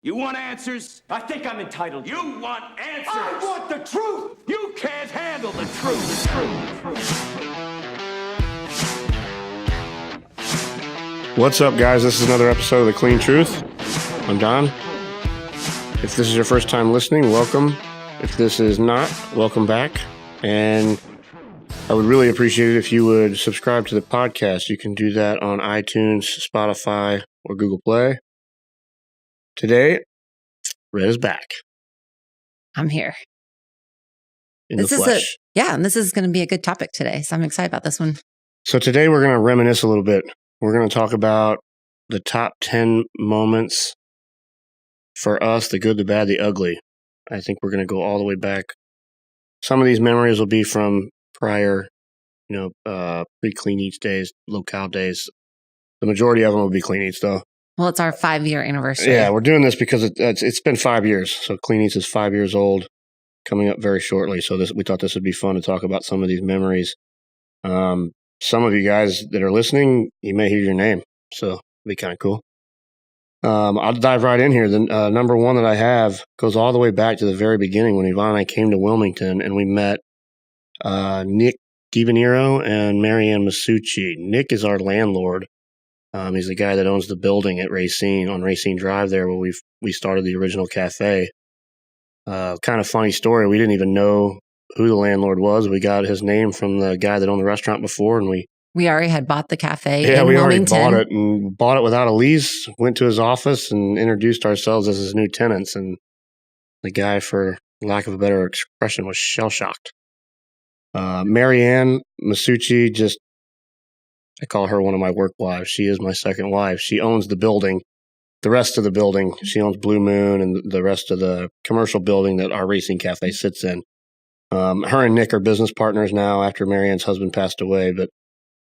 You want answers? I think I'm entitled. You want answers? I want the truth! You can't handle the truth. What's up, guys? This is another episode of The Clean Truth. I'm Don. If this is your first time listening, welcome. If this is not, welcome back. And I would really appreciate it if you would subscribe to the podcast. You can do that on iTunes, Spotify, or Google Play. Today, Red is back. I'm here. In the flesh. And this is going to be a good topic today. So I'm excited about this one. So today we're going to reminisce a little bit. We're going to talk about the top 10 moments for us, the good, the bad, the ugly. I think we're going to go all the way back. Some of these memories will be from prior, pre-Clean Eatz days, locale days. The majority of them will be Clean Eatz, though. Well, it's our 5-year anniversary. Yeah, we're doing this because it's been 5 years. So Clean Eatz is 5 years old, coming up very shortly. So we thought this would be fun to talk about some of these memories. Some of you guys that are listening, you may hear your name. So it'll be kind of cool. I'll dive right in here. The number one that I have goes all the way back to the very beginning when Yvonne and I came to Wilmington and we met Nick DiVenero and Marianne Masucci. Nick is our landlord. He's the guy that owns the building at Racine, on Racine Drive there where we started the original cafe. Kind of funny story. We didn't even know who the landlord was. We got his name from the guy that owned the restaurant before, and we already had bought the cafe in we Wilmington. Already bought it without a lease, went to his office and introduced ourselves as his new tenants, and the guy, for lack of a better expression, was shell-shocked. Marianne Masucci, I call her one of my work wives. She is my second wife. She owns the building, the rest of the building. She owns Blue Moon and the rest of the commercial building that our Racing Cafe sits in. Her and Nick are business partners now after Marianne's husband passed away, but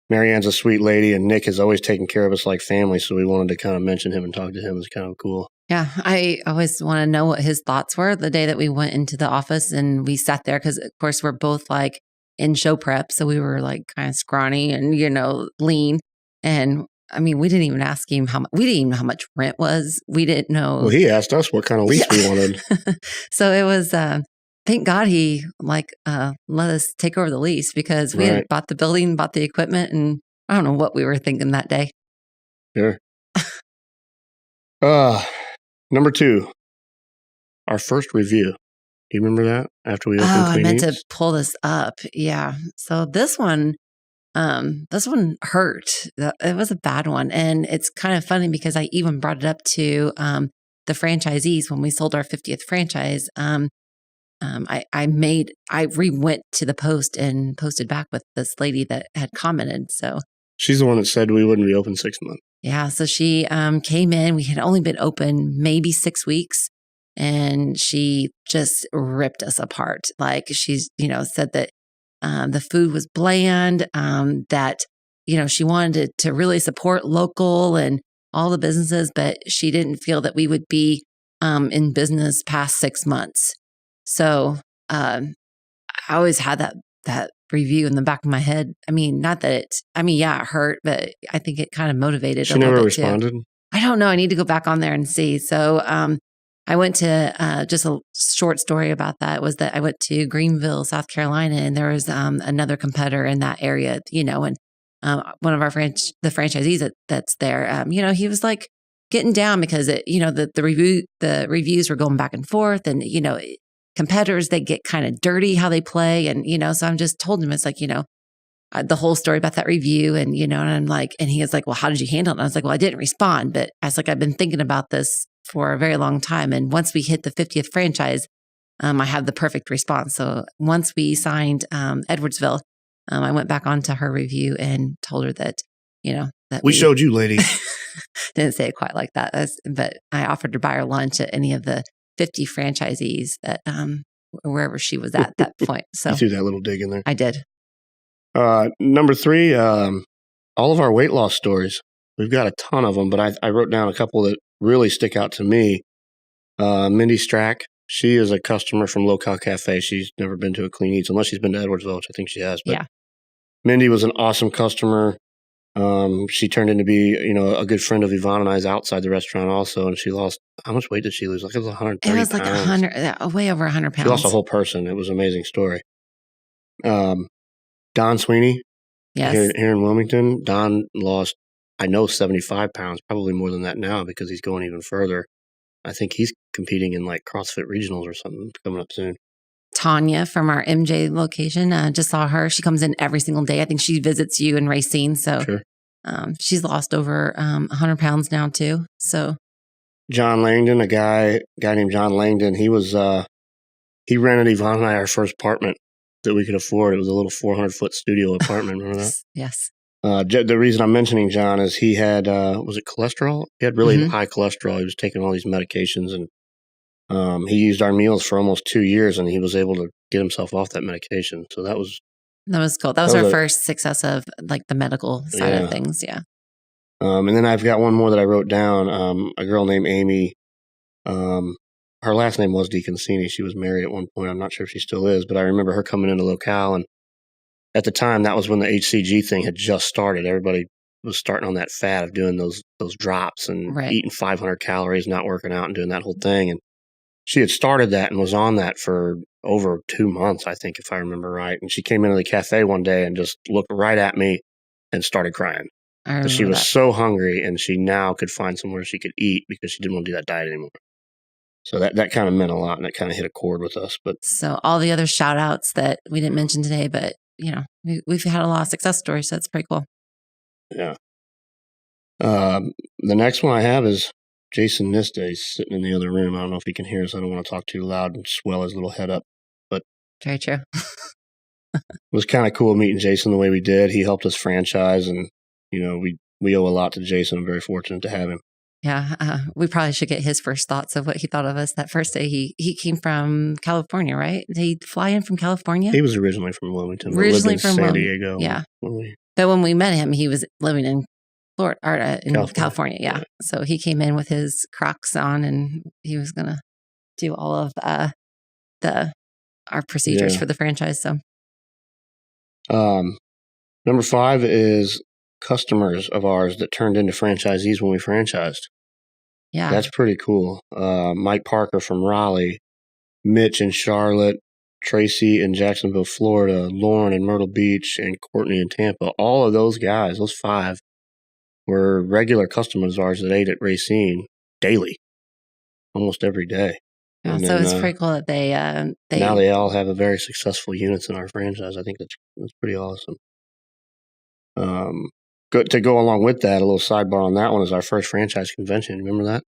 Marianne's a sweet lady and Nick has always taken care of us like family, so we wanted to kind of mention him and talk to him. It's kind of cool. Yeah, I always want to know what his thoughts were the day that we went into the office and we sat there because, of course, we're both like in show prep. So we were like kind of scrawny and, lean. And I mean, we didn't even ask him we didn't even know how much rent was. We didn't know. Well, he asked us what kind of lease we wanted. So it was, thank God he let us take over the lease because we had bought the building, bought the equipment, and I don't know what we were thinking that day. Sure. Number 2, our first review. Do you remember that after we opened Clean Eatz? I meant to pull this up. Yeah. So this one hurt. It was a bad one. And it's kind of funny because I even brought it up to the franchisees when we sold our 50th franchise. I went to the post and posted back with this lady that had commented. So she's the one that said we wouldn't be open 6 months. Yeah. So she came in. We had only been open maybe 6 weeks. And she just ripped us apart. Like she's, said that the food was bland, that, she wanted to really support local and all the businesses, but she didn't feel that we would be in business past 6 months. So I always had that review in the back of my head. I mean, not that it hurt, but I think it kind of motivated she a little bit bit responded? too. I don't know. I need to go back on there and see. So I went to just a short story about that was that I went to Greenville, South Carolina, and there was another competitor in that area, and one of our the franchisees that's there, he was like getting down because the reviews were going back and forth, and competitors, they get kind of dirty how they play, and so I'm just told him it's like the whole story about that review, and and I'm like, and he was like, well, how did you handle it? And I was like, well, I didn't respond, but I was like, I've been thinking about this for a very long time. And once we hit the 50th franchise, I had the perfect response. So once we signed Edwardsville, I went back onto her review and told her that, that we showed you, lady. Didn't say it quite like that, but I offered to buy her lunch at any of the 50 franchisees that wherever she was at that point. So you threw that little dig in there. I did. Number 3, all of our weight loss stories. We've got a ton of them, but I wrote down a couple that really stick out to me. Mindy Strack, she is a customer from Locale Cafe. She's never been to a Clean Eatz unless she's been to Edwardsville, which I think she has. But yeah. Mindy was an awesome customer. She turned into be, a good friend of Yvonne and I's outside the restaurant also. And she lost, how much weight did she lose? Like it was 130 It was like pounds. 100, way over 100 pounds. She lost a whole person. It was an amazing story. Don Sweeney, Yes. here in Wilmington. Don lost, I know, 75 pounds, probably more than that now because he's going even further. I think he's competing in like CrossFit regionals or something coming up soon. Tanya from our MJ location, just saw her. She comes in every single day. I think she visits you in Racine. So Sure. she's lost over 100 pounds now too. So John Langdon, a guy named John Langdon, he rented Yvonne and I our first apartment that we could afford. It was a little 400-foot studio apartment. Remember that? Yes. The reason I'm mentioning John is he had, was it cholesterol? He had really high cholesterol. He was taking all these medications, and he used our meals for almost 2 years, and he was able to get himself off that medication. So that was cool. That was our first success of like the medical side of things. Yeah. And then I've got one more that I wrote down. A girl named Amy. Her last name was DeConcini. She was married at one point. I'm not sure if she still is, but I remember her coming into locale, and at the time, that was when the HCG thing had just started. Everybody was starting on that fad of doing those drops and eating 500 calories, not working out, and doing that whole thing. And she had started that and was on that for over 2 months, I think, if I remember right. And she came into the cafe one day and just looked right at me and started crying. She was so hungry, and she now could find somewhere she could eat because she didn't want to do that diet anymore. So that kind of meant a lot, and it kind of hit a chord with us. But so all the other shout outs that we didn't mention today, but we've had a lot of success stories, so that's pretty cool. Yeah. The next one I have is Jason Nista. He's sitting in the other room. I don't know if he can hear us. I don't want to talk too loud and swell his little head up. But very true. It was kind of cool meeting Jason the way we did. He helped us franchise, and we owe a lot to Jason. I'm very fortunate to have him. Yeah, we probably should get his first thoughts of what he thought of us that first day. He came from California, right? Did he fly in from California? He was originally from Wilmington. Originally lived in from San Diego. Yeah. But when we met him, he was living in Florida, or in California. Yeah. So he came in with his Crocs on, and he was going to do all of our procedures for the franchise. So, number 5 is customers of ours that turned into franchisees when we franchised. Yeah. That's pretty cool. Mike Parker from Raleigh, Mitch in Charlotte, Tracy in Jacksonville, Florida, Lauren in Myrtle Beach, and Courtney in Tampa. All of those guys, those 5, were regular customers of ours that ate at Racine daily, almost every day. Yeah, so it's pretty cool that they now they all have a very successful units in our franchise. I think that's pretty awesome. To go along with that, a little sidebar on that one is our first franchise convention. Remember that?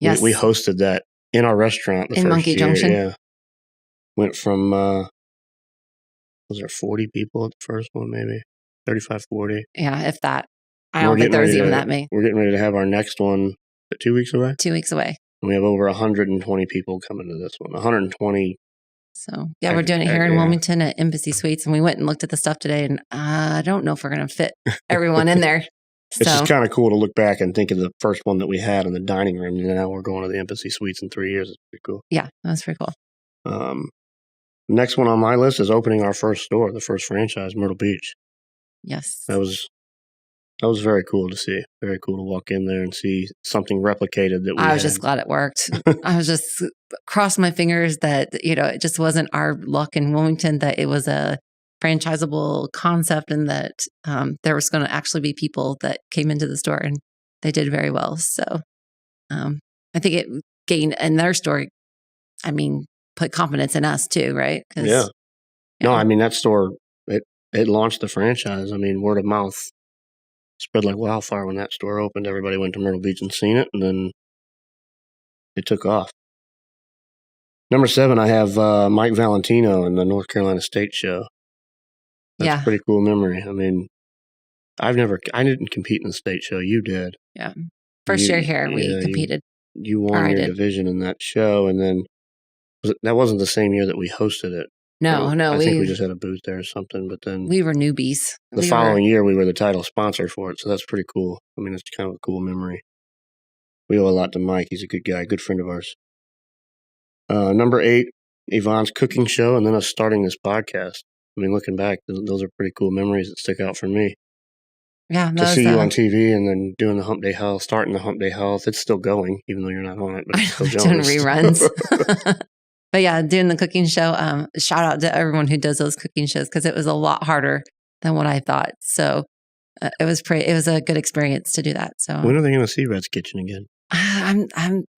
Yes. We hosted that in our restaurant the in first Monkey year. Junction. Yeah. Went from, was there 40 people at the first one, maybe? 35, 40. Yeah, if that. I don't think there was even that many. We're getting ready to have our next one 2 weeks away? 2 weeks away. And we have over 120 people coming to this one. 120. So, yeah, we're doing it here in Wilmington at Embassy Suites, and we went and looked at the stuff today, and I don't know if we're going to fit everyone in there. It's just kind of cool to look back and think of the first one that we had in the dining room, and now we're going to the Embassy Suites in 3 years. It's pretty cool. Yeah, that's pretty cool. Next one on my list is opening our first store, the first franchise, Myrtle Beach. Yes. That was very cool to see. Very cool to walk in there and see something replicated that we I was just glad it worked. I was just crossed my fingers that, it just wasn't our luck in Wilmington, that it was a franchisable concept, and that there was going to actually be people that came into the store, and they did very well. So I think it gained in their story, put confidence in us too, right? Yeah. No, that store, it launched the franchise. Word of mouth spread like wildfire when that store opened. Everybody went to Myrtle Beach and seen it, and then it took off. Number 7, I have Mike Valentino in the North Carolina State Show. That's a pretty cool memory. I didn't compete in the state show. You did. Yeah. First year here, we competed. You won your division in that show, and then that wasn't the same year that we hosted it. No. I think we just had a booth there or something, but then we were newbies. The following year, we were the title sponsor for it, so that's pretty cool. It's kind of a cool memory. We owe a lot to Mike. He's a good guy, good friend of ours. Number 8, Yvonne's cooking show, and then us starting this podcast. Looking back, those are pretty cool memories that stick out for me. Yeah. to see you on TV and then doing the Hump Day Health, starting the Hump Day Health. It's still going, even though you're not on it, but it's still doing going. reruns. But yeah, doing the cooking show. Shout out to everyone who does those cooking shows because it was a lot harder than what I thought. So it was a good experience to do that. So when are they going to see Red's Kitchen again? I'm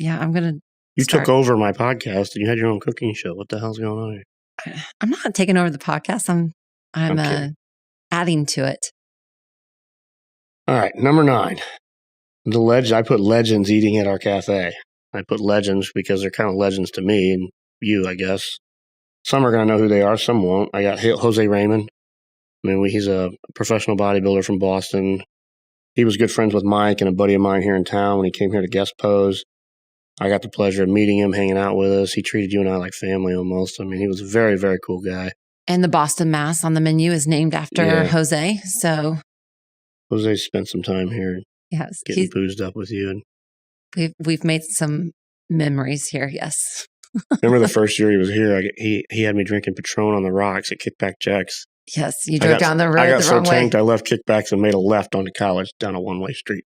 gonna. You took over my podcast and you had your own cooking show. What the hell's going on here? I'm not taking over the podcast. I'm adding to it. All right, number 9. I put legends eating at our cafe. I put legends because they're kind of legends to me and you, I guess. Some are going to know who they are, some won't. I got Jose Raymond. I mean, he's a professional bodybuilder from Boston. He was good friends with Mike and a buddy of mine here in town when he came here to guest pose. I got the pleasure of meeting him, hanging out with us. He treated you and I like family almost. I mean, he was a very, very cool guy. And the Boston Mass on the menu is named after Jose. So Jose spent some time here. Yes, getting boozed up with you, and we've made some memories here. Yes. Remember the first year he was here? He had me drinking Patron on the rocks at Kickback Jack's. Yes, you drove down the road the wrong way. I got so tanked, I left Kickbacks and made a left onto College down a one-way street.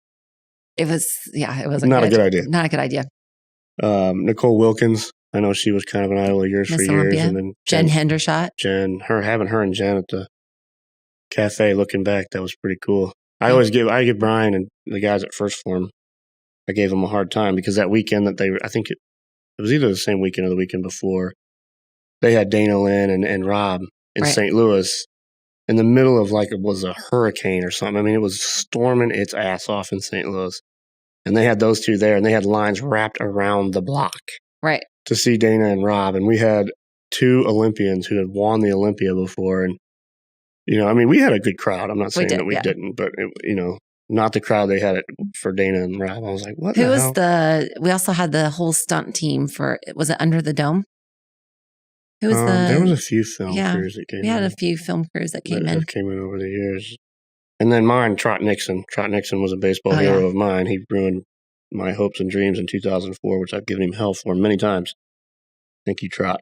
It was not a good idea. Not a good idea. Nicole Wilkins, I know she was kind of an idol of yours for years, and then Jen Hendershot. Having her and Jen at the cafe. Looking back, that was pretty cool. I give Brian and the guys at First Form, I gave them a hard time because that weekend that I think it was either the same weekend or the weekend before, they had Dana Lynn and Rob in St. Louis in the middle of it was a hurricane or something. I mean, it was storming its ass off in St. Louis. And they had those two there, and they had lines wrapped around the block. Right. To see Dana and Rob. And we had 2 Olympians who had won the Olympia before. And, we had a good crowd. I'm not saying that we didn't, but, not the crowd they had it for Dana and Rob. I was like, what Who was we also had the whole stunt team was it Under the Dome? Who was there was a few film crews that came in. We had a few film crews that came in. That came in over the years. And then mine, Trot Nixon. Trot Nixon was a baseball hero of mine. He ruined my hopes and dreams in 2004, which I've given him hell for many times. Thank you, Trot.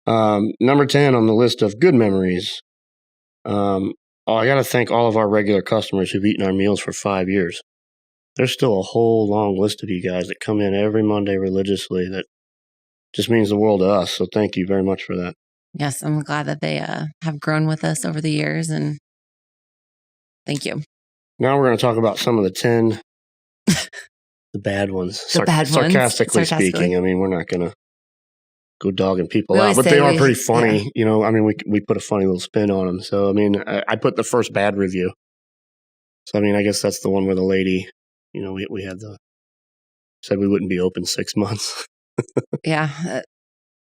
Number 10 on the list of good memories. I got to thank all of our regular customers who've eaten our meals for 5 years. There's still a whole long list of you guys that come in every Monday religiously that just means the world to us. So thank you very much for that. Yes, I'm glad that they have grown with us over the years, and thank you. Now we're going to talk about some of the 10, the bad ones. Sarcastically speaking. I mean, we're not going to go dogging people out, but they are pretty funny. Yeah. We put a funny little spin on them. So, I put the first bad review. So, I guess that's the one where the lady, we had said we wouldn't be open 6 months. Yeah.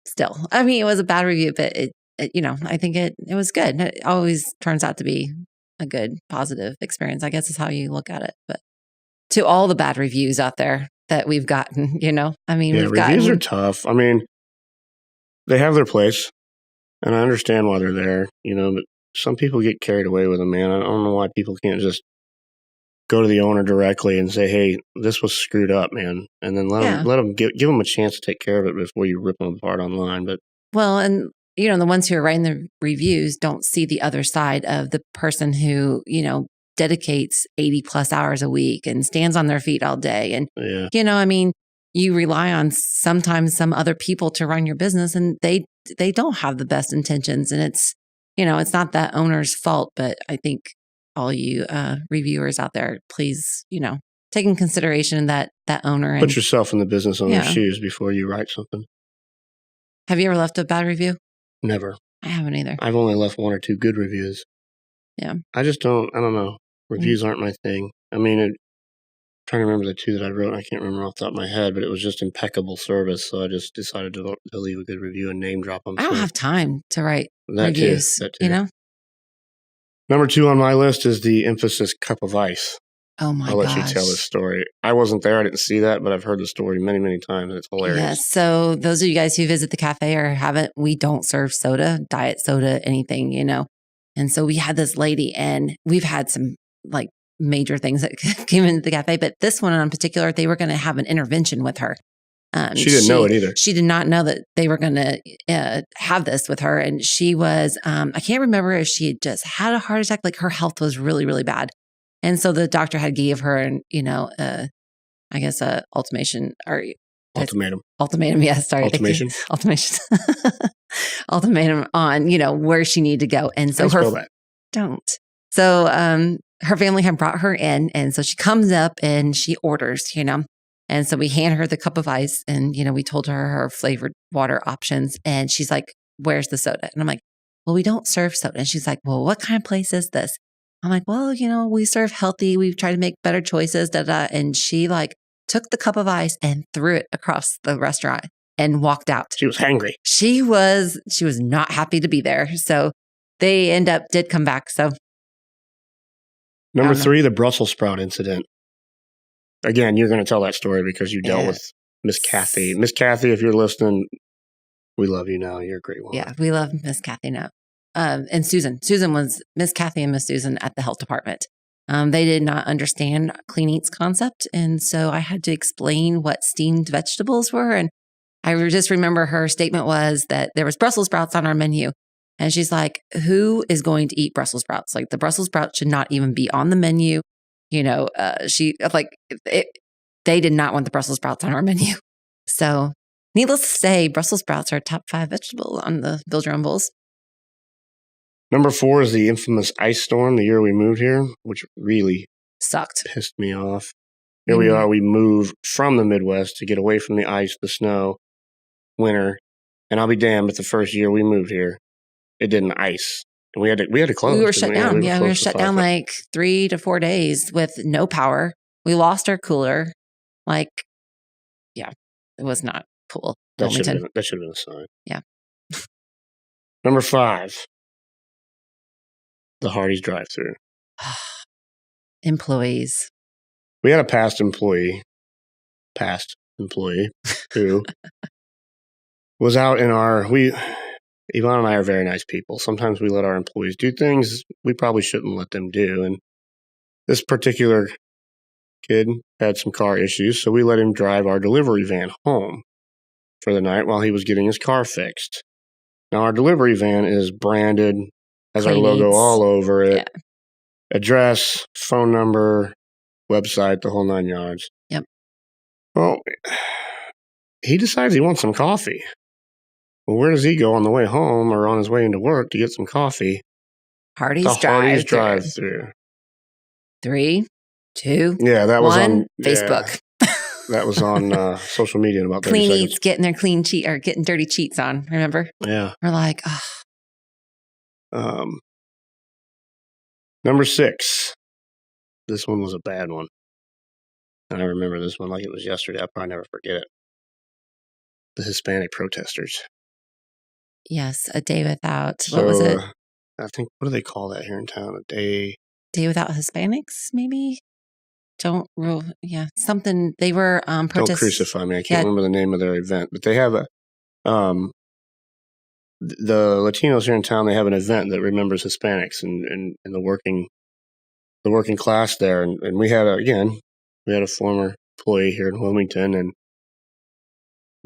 Still, it was a bad review, but it I think it was good. It always turns out to be a good, positive experience, I guess is how you look at it. But to all the bad reviews out there that we've gotten, reviews are tough. They have their place, and I understand why they're there, but some people get carried away with them, man. I don't know why people can't just go to the owner directly and say, hey, this was screwed up, man. And then let them give them a chance to take care of it before you rip them apart online. But and the ones who are writing the reviews don't see the other side of the person who, dedicates 80 plus hours a week and stands on their feet all day. And, you rely on sometimes some other people to run your business, and they don't have the best intentions. And it's, it's not that owner's fault, but I think all you reviewers out there, please, take in consideration that owner. Put yourself in the business owner's shoes before you write something. Have you ever left a bad review? Never. I haven't either. I've only left 1 or 2 good reviews. Yeah. I don't know. Reviews aren't my thing. Trying to remember the 2 that I wrote. I can't remember off the top of my head, but it was just impeccable service. So I just decided to leave a good review and name drop them. I don't have time to write reviews, that too. Number 2 on my list is the emphasis cup of ice. Oh my gosh. I'll let you tell this story. I wasn't there. I didn't see that, but I've heard the story many, many times. And it's hilarious. Yes. So those of you guys who visit the cafe or haven't, we don't serve soda, diet soda, anything, And so we had this lady, and we've had some major things that came into the cafe, but this one in particular, they were going to have an intervention with her. She didn't know it either. She did not know that they were going to have this with her. And she was, I can't remember if she had just had a heart attack. Like her health was really, really bad. And so the doctor had gave her, I guess, a ultimatum. Ultimatum, yes. Sorry. Ultimation. Ultimatum on, where she needed to go. And so don't. So her family had brought her in. And so she comes up and she orders, And so we hand her the cup of ice and, we told her flavored water options. And she's like, where's the soda? And I'm like, well, we don't serve soda. And she's like, well, what kind of place is this? I'm like, well, we serve healthy. We've tried to make better choices. And she took the cup of ice and threw it across the restaurant and walked out. She was hangry. She was not happy to be there. So they did come back. So Number 3, the Brussels sprout incident. Again, you're going to tell that story because you dealt with Miss Kathy. Miss Kathy, if you're listening, we love you now. You're a great woman. Yeah, we love Miss Kathy now. And Susan. Susan was Miss Kathy and Miss Susan at the health department. They did not understand Clean Eatz concept. And so I had to explain what steamed vegetables were. And I just remember her statement was that there was Brussels sprouts on our menu. And she's like, who is going to eat Brussels sprouts? Like the Brussels sprouts should not even be on the menu. They did not want the Brussels sprouts on our menu. So needless to say, Brussels sprouts are top 5 vegetable on the Build Your Own Bowls. Number 4 is the infamous ice storm the year we moved here, which really sucked. Pissed me off. Here we are. We moved from the Midwest to get away from the ice, the snow, winter. And I'll be damned if the first year we moved here, it didn't ice. And we had to close. We were shut down. We were shut down 3 to 4 days with no power. We lost our cooler. It was not cool. That should have been a sign. Yeah. Number 5, the Hardee's drive-thru. Employees. We had a past employee who was out in Yvonne and I are very nice people. Sometimes we let our employees do things we probably shouldn't let them do. And this particular kid had some car issues, so we let him drive our delivery van home for the night while he was getting his car fixed. Now, our delivery van is branded, has our logo all over it. Yeah. Address, phone number, website, the whole 9 yards. Yep. Well, he decides he wants some coffee. Well, where does he go on the way home or on his way into work to get some coffee? Hardee's drive-thru. 3, 2, yeah, that was 1, on Facebook. Yeah, that was on social media in about 30 Clean seconds. Eatz getting their getting dirty cheats on. Remember? Yeah. We're like, Number 6. This one was a bad one. And I remember this one like it was yesterday. I'll probably never forget it. The Hispanic Protesters. Yes, a day without. What was it? I think, what do they call that here in town? A day without Hispanics, maybe? Something. They were protesting. Don't crucify me. I can't remember the name of their event, but they have the Latinos here in town. They have an event that remembers Hispanics and the working class there. And we had a former employee here in Wilmington, and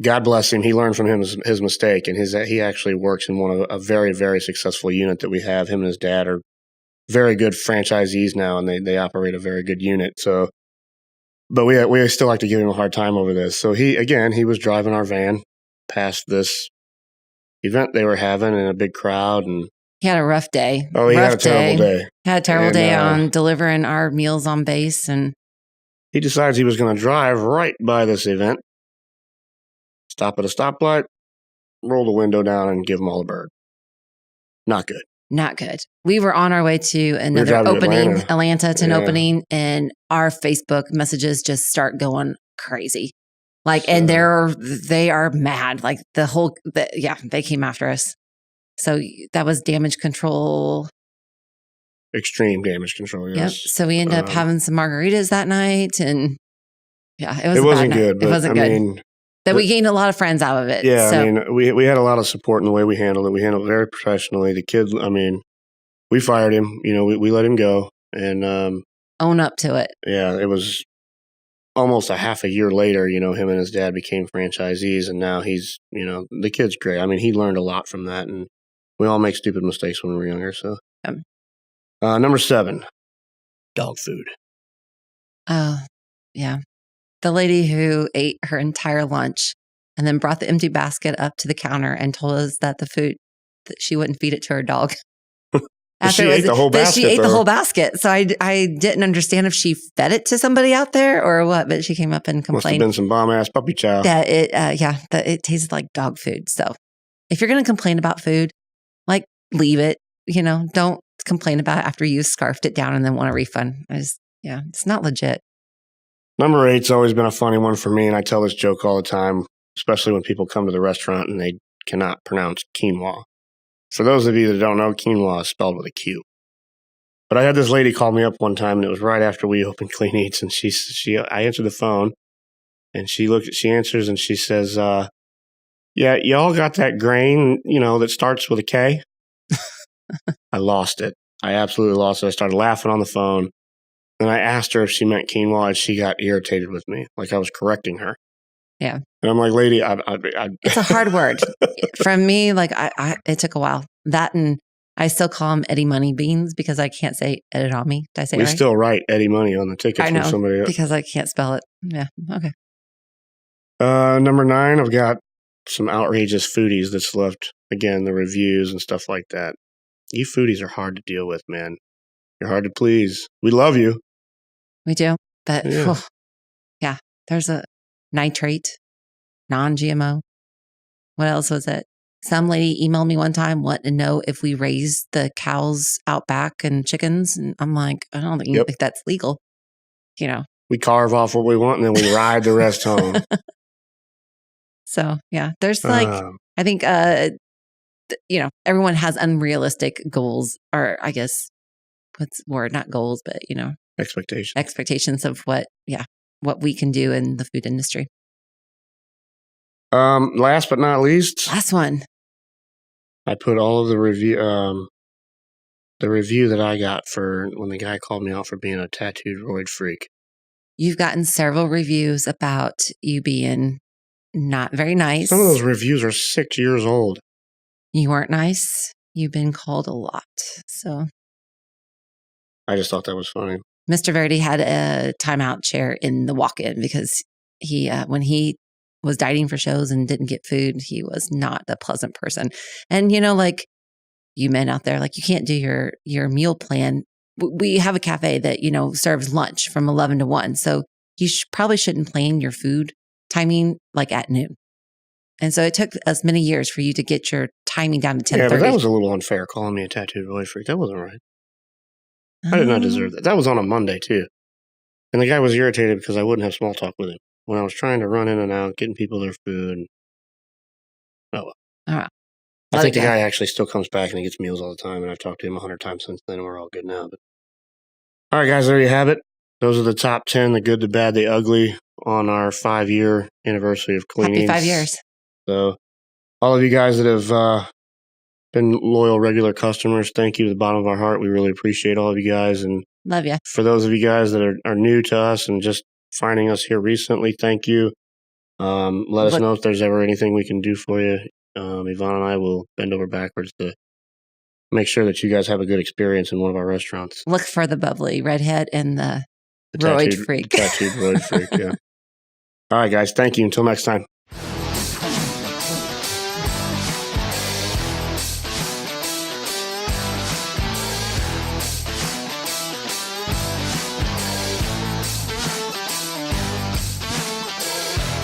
God bless him. He learned from his mistake, and he actually works in a very, very successful unit that we have. Him and his dad are very good franchisees now, and they operate a very good unit. So, but we still like to give him a hard time over this. So he was driving our van past this event they were having in a big crowd, and he had a rough day. Oh, he had a terrible day. Had a terrible day on delivering our meals on base, and he decides he was going to drive right by this event. Stop at a stoplight, roll the window down, and give them all a bird. Not good. Not good. We were on our way to another opening, Atlanta to an opening, and our Facebook messages just start going crazy. And they are mad. They came after us. So that was damage control. Extreme damage control, yes. Yep. So we ended up having some margaritas that night, and it wasn't good. It wasn't good. But we gained a lot of friends out of it. Yeah, so. We had a lot of support in the way we handled it. We handled it very professionally. The kid, we fired him. We let him go and own up to it. Yeah, it was almost a half a year later, him and his dad became franchisees, and now he's, the kid's great. I mean, he learned a lot from that, and we all make stupid mistakes when we're younger. So, number 7, dog food. Oh, yeah. The lady who ate her entire lunch and then brought the empty basket up to the counter and told us that the food, that she wouldn't feed it to her dog. She ate the whole basket. She ate the whole basket. So I didn't understand if she fed it to somebody out there or what, but she came up and complained. Must have been some bomb-ass puppy chow. That it tasted like dog food. So if you're going to complain about food, like, leave it. Don't complain about it after you scarfed it down and then want a refund. It's not legit. Number 8's always been a funny one for me, and I tell this joke all the time, especially when people come to the restaurant and they cannot pronounce quinoa. For those of you that don't know, quinoa is spelled with a Q. But I had this lady call me up one time, and it was right after we opened Clean Eatz, and I answered the phone, and she answers, and she says, yeah, y'all got that grain, that starts with a K? I lost it. I absolutely lost it. I started laughing on the phone, and I asked her if she meant quinoa, and she got irritated with me, like I was correcting her. Yeah. And I'm like, lady, it's a hard word. From me, like, it took a while. That, and I still call them Eddie Money Beans because I can't say edamame. Did I say it right? We still write Eddie Money on the ticket I know, from somebody else. because I can't spell it. Yeah. Okay. Number 9, I've got some outrageous foodies that's left, again, the reviews and stuff like that. You foodies are hard to deal with, man. You're hard to please. We love you. We do. But yeah, there's a nitrate, non-GMO. What else was it? Some lady emailed me one time wanting to know if we raise the cows out back and chickens. And I'm like, I don't think that's legal. We carve off what we want and then we ride the rest home. So, yeah, there's I think, everyone has unrealistic goals, or I guess, not goals, but, expectations of what we can do in the food industry. Last but not least, last one. I put all of the review that I got for when the guy called me out for being a tattooed roid freak. You've gotten several reviews about you being not very nice. Some of those reviews are 6 years old. You weren't nice. You've been called a lot. So I just thought that was funny. Mr. Varady had a timeout chair in the walk-in because he, when he was dieting for shows and didn't get food, he was not a pleasant person. And, like you men out there, like, you can't do your meal plan. We have a cafe that, serves lunch from 11 to 1. So you probably shouldn't plan your food timing like at noon. And so it took us many years for you to get your timing down to 10:30. Yeah, but that was a little unfair, calling me a tattooed roid freak. That wasn't right. I did not deserve that. That was on a Monday, too. And the guy was irritated because I wouldn't have small talk with him when I was trying to run in and out, getting people their food. Oh, well. All right. I think the guy actually still comes back and he gets meals all the time, and I've talked to him 100 times since then, and we're all good now. But all right, guys, there you have it. Those are the top 10, the good, the bad, the ugly, on our 5-year anniversary of Clean Eatz. Happy 5 years. So all of you guys that have been loyal, regular customers, thank you to the bottom of our heart. We really appreciate all of you guys. And love you. For those of you guys that are new to us and just finding us here recently, thank you. Let us know if there's ever anything we can do for you. Yvonne and I will bend over backwards to make sure that you guys have a good experience in one of our restaurants. Look for the bubbly redhead and the roid freak. Tattooed roid freak, yeah. All right, guys. Thank you. Until next time.